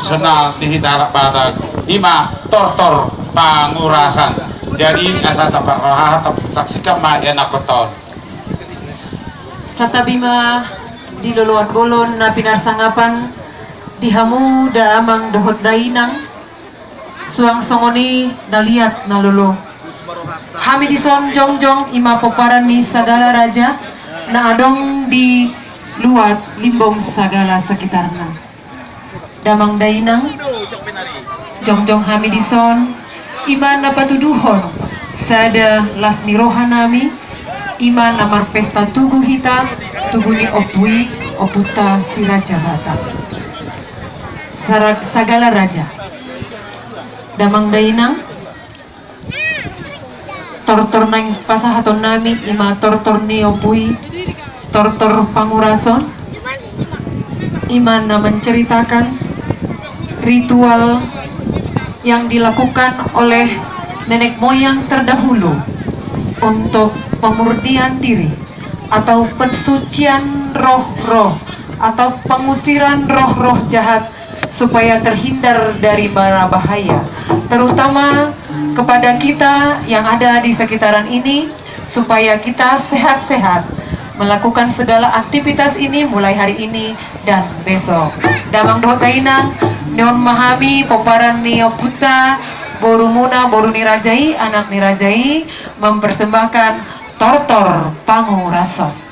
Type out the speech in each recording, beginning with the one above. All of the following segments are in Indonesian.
tradisional di Hitara Batak ima tortor pangurasan. Jadi asa taparaha saksikan ma enak beton. Satabima di luluan golon na pinarsangapan dihamu da amang dohot dainang suang songoni daliat na lulu. Hamidison jongjong ima poparan ni sagala raja na adong di luat limbong sagala sekitarna. Damang dainang jongjong Hamidison iman na patuduhon sada lasmi rohanami iman namar pesta tugu hita tuguni opui oputa si raja bata sagala raja. Damang dainang tortor nang pasahaton nami ima tortor ni opui tortor pangurason iman na menceritakan ritual yang dilakukan oleh nenek moyang terdahulu untuk pemurnian diri atau pensucian roh-roh atau pengusiran roh-roh jahat supaya terhindar dari mara bahaya, terutama kepada kita yang ada di sekitaran ini, supaya kita sehat-sehat melakukan segala aktivitas ini mulai hari ini dan besok. Damang doh tainang neon mahami poparan nio puta boru muna boru nirajai anak nirajai mempersembahkan tortor pangurason.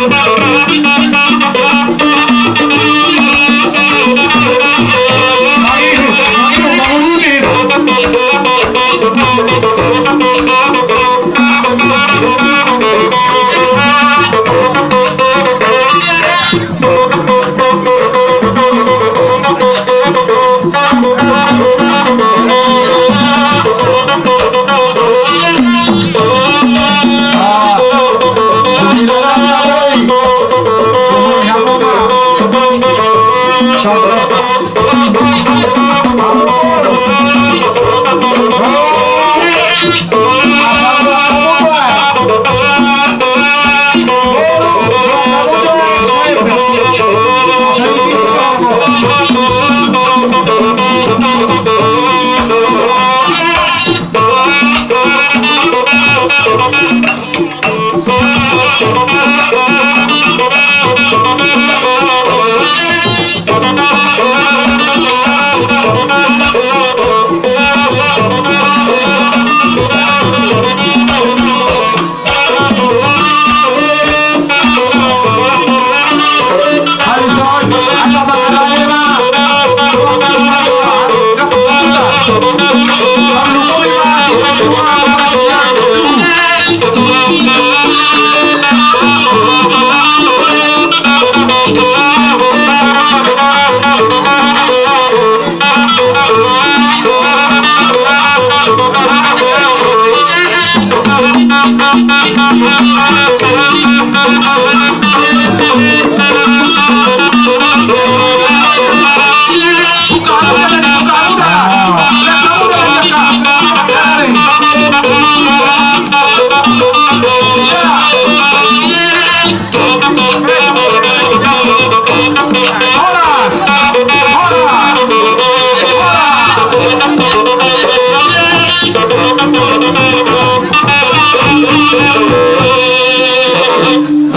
Yeah.